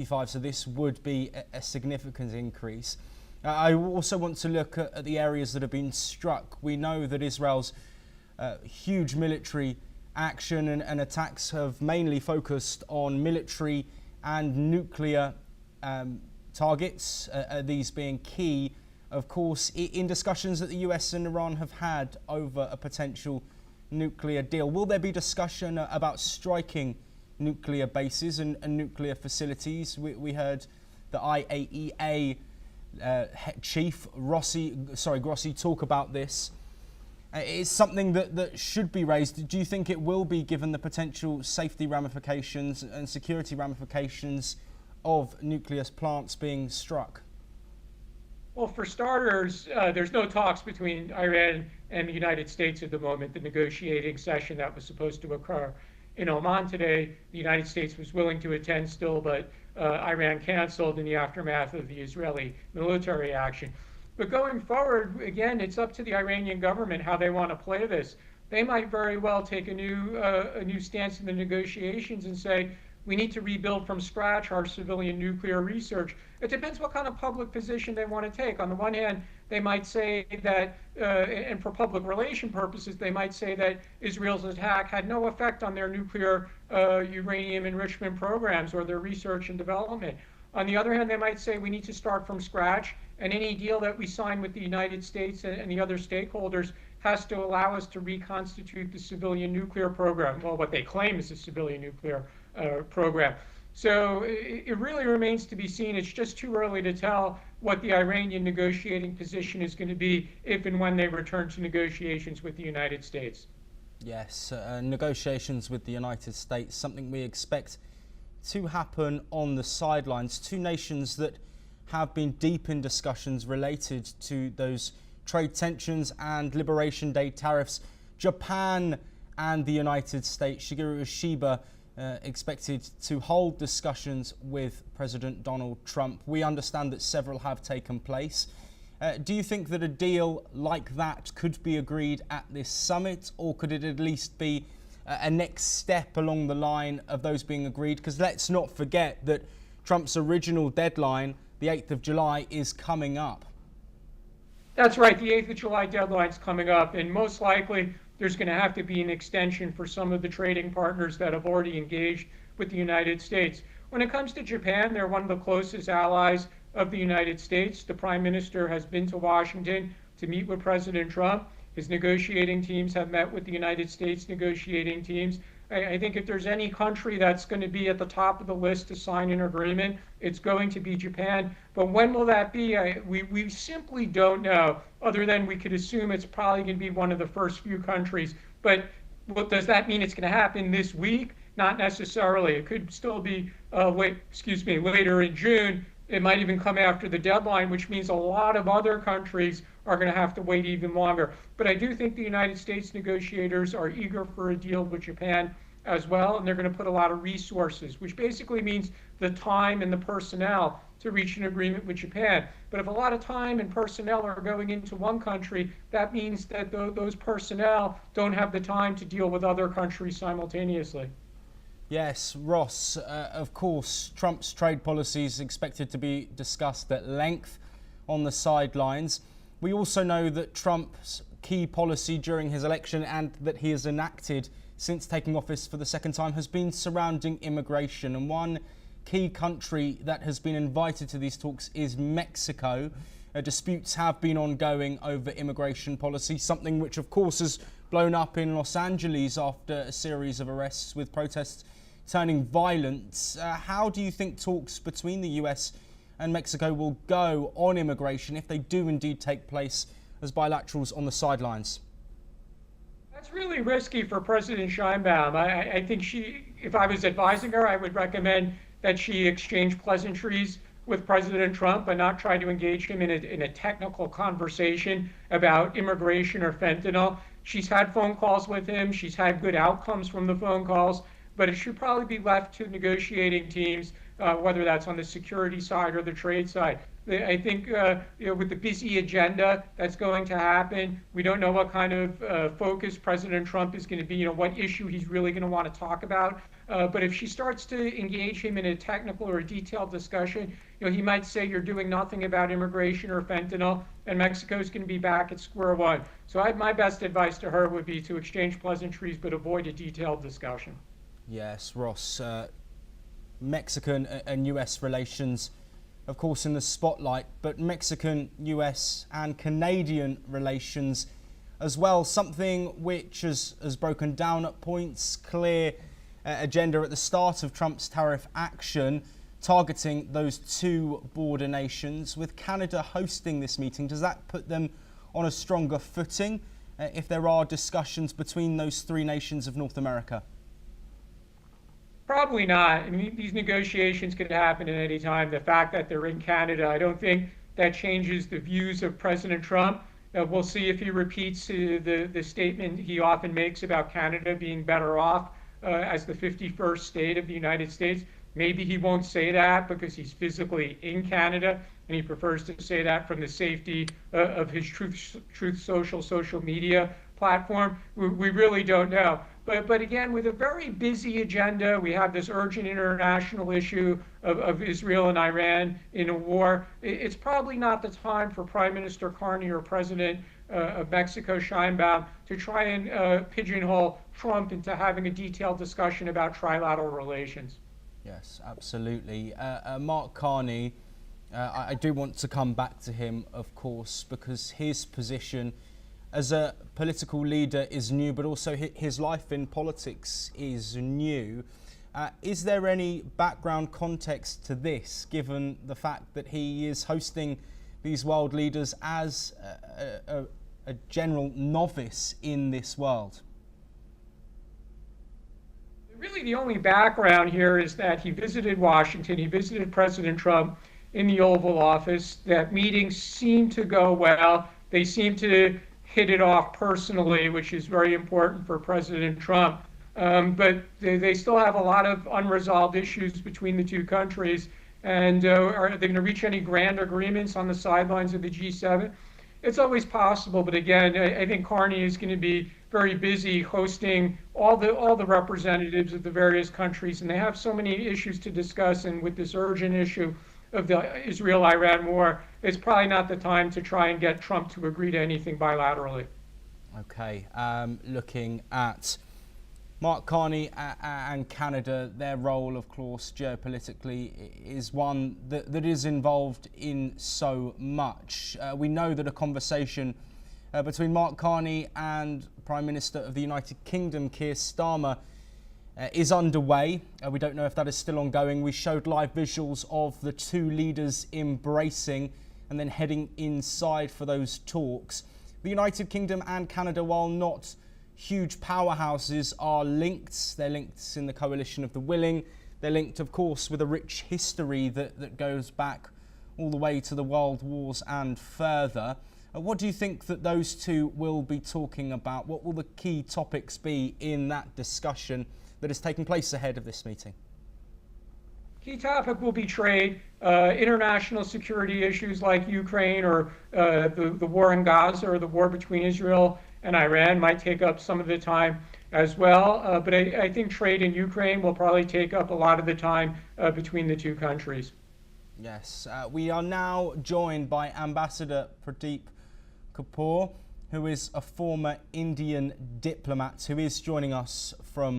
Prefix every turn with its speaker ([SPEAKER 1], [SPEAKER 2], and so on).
[SPEAKER 1] So this would be a significant increase. I also want to look at the areas that have been struck. We know that Israel's huge military action and attacks have mainly focused on military and nuclear targets, these being key, of course, in discussions that the US and Iran have had over a potential nuclear deal. Will there be discussion about striking nuclear bases and nuclear facilities? We heard the IAEA chief Grossi talk about this. It's something that should be raised. Do you think it will be, given the potential safety ramifications and security ramifications of nuclear plants being struck?
[SPEAKER 2] Well, for starters, there's no talks between Iran and the United States at the moment. The negotiating session that was supposed to occur in Oman today, the United States was willing to attend still, but Iran canceled in the aftermath of the Israeli military action. But going forward, again, it's up to the Iranian government how they want to play this. They might very well take a new stance in the negotiations and say, we need to rebuild from scratch our civilian nuclear research. It depends what kind of public position they want to take. On the one hand, they might say that, and for public relation purposes, they might say that Israel's attack had no effect on their nuclear uranium enrichment programs or their research and development. On the other hand, they might say we need to start from scratch, and any deal that we sign with the United States and the other stakeholders has to allow us to reconstitute the civilian nuclear program, well, what they claim is a civilian nuclear program. So it really remains to be seen. It's just too early to tell what the Iranian negotiating position is going to be if and when they return to negotiations with the United States.
[SPEAKER 1] Yes, negotiations with the United States, something we expect to happen on the sidelines. Two nations that have been deep in discussions related to those trade tensions and Liberation Day tariffs. Japan and the United States. Shigeru Ishiba expected to hold discussions with President Donald Trump. We understand that several have taken place. Do you think that a deal like that could be agreed at this summit, or could it at least be a next step along the line of those being agreed? Because let's not forget that Trump's original deadline, the 8th of July, is coming up.
[SPEAKER 2] That's right. The 8th of July deadline's coming up, and most likely there's going to have to be an extension for some of the trading partners that have already engaged with the United States. When it comes to Japan, they're one of the closest allies of the United States. The Prime Minister has been to Washington to meet with President Trump. His negotiating teams have met with the United States negotiating teams. I think if there's any country that's going to be at the top of the list to sign an agreement, it's going to be Japan. But when will that be? We simply don't know, other than we could assume it's probably going to be one of the first few countries. But does that mean it's going to happen this week? Not necessarily. It could still be later in June. It might even come after the deadline, which means a lot of other countries are going to have to wait even longer. But I do think the United States negotiators are eager for a deal with Japan as well, and they're going to put a lot of resources, which basically means the time and the personnel to reach an agreement with Japan. But if a lot of time and personnel are going into one country, that means that those personnel don't have the time to deal with other countries simultaneously.
[SPEAKER 1] Yes, Ross, of course, Trump's trade policy is expected to be discussed at length on the sidelines. We also know that Trump's key policy during his election, and that he has enacted since taking office for the second time, has been surrounding immigration. And one key country that has been invited to these talks is Mexico. Disputes have been ongoing over immigration policy, something which of course has blown up in Los Angeles after a series of arrests with protests turning violent. How do you think talks between the US and Mexico will go on immigration if they do indeed take place as bilaterals on the sidelines?
[SPEAKER 2] That's really risky for President Sheinbaum. I think if I was advising her, I would recommend that she exchange pleasantries with President Trump and not try to engage him in a technical conversation about immigration or fentanyl. She's had phone calls with him. She's had good outcomes from the phone calls, but it should probably be left to negotiating teams, whether that's on the security side or the trade side. I think with the busy agenda that's going to happen, we don't know what kind of focus President Trump is going to be, what issue he's really going to want to talk about But if she starts to engage him in a technical or a detailed discussion, he might say you're doing nothing about immigration or fentanyl, and Mexico's going to be back at square one. So my best advice to her would be to exchange pleasantries, but avoid a detailed discussion.
[SPEAKER 1] Yes, Ross. Mexican and US relations, of course, in the spotlight, but Mexican, US and Canadian relations as well, something which has broken down at points, clear agenda at the start of Trump's tariff action, targeting those two border nations. With Canada hosting this meeting, does that put them on a stronger footing if there are discussions between those three nations of North America?
[SPEAKER 2] Probably not. I mean, these negotiations could happen at any time. The fact that they're in Canada, I don't think that changes the views of President Trump. We'll see if he repeats the statement he often makes about Canada being better off as the 51st state of the United States. Maybe he won't say that because he's physically in Canada and he prefers to say that from the safety of his Truth social media platform. We really don't know. But again, with a very busy agenda, we have this urgent international issue of Israel and Iran in a war. It's probably not the time for Prime Minister Carney or President of Mexico, Sheinbaum, to try and pigeonhole Trump into having a detailed discussion about trilateral relations.
[SPEAKER 1] Yes, absolutely. Mark Carney, I do want to come back to him, of course, because his position as a political leader is new, but also his life in politics is new. Is there any background context to this, given the fact that he is hosting these world leaders as a general novice in this world?
[SPEAKER 2] Really, the only background here is that he visited Washington, he visited President Trump in the Oval Office. That meeting seemed to go well. They seemed to hit it off personally, which is very important for President Trump. But they still have a lot of unresolved issues between the two countries. And are they going to reach any grand agreements on the sidelines of the G7? It's always possible, but again, I think Carney is going to be very busy hosting all the representatives of the various countries, and they have so many issues to discuss. And with this urgent issue of the Israel-Iran war, it's probably not the time to try and get Trump to agree to anything bilaterally.
[SPEAKER 1] Okay, looking at Mark Carney and Canada, their role, of course, geopolitically is one that is involved in so much. We know that a conversation between Mark Carney and Prime Minister of the United Kingdom, Keir Starmer, is underway. We don't know if that is still ongoing. We showed live visuals of the two leaders embracing and then heading inside for those talks. The United Kingdom and Canada, while not huge powerhouses, are linked. They're linked in the coalition of the willing. They're linked, of course, with a rich history that goes back all the way to the World Wars and further. What do you think that those two will be talking about? What will the key topics be in that discussion that is taking place ahead of this meeting?
[SPEAKER 2] Key topic will be trade, international security issues like Ukraine or the war in Gaza or the war between Israel and Iran might take up some of the time as well. But I think trade in Ukraine will probably take up a lot of the time between the two countries.
[SPEAKER 1] Yes, we are now joined by Ambassador Pradeep Kapoor, who is a former Indian diplomat who is joining us from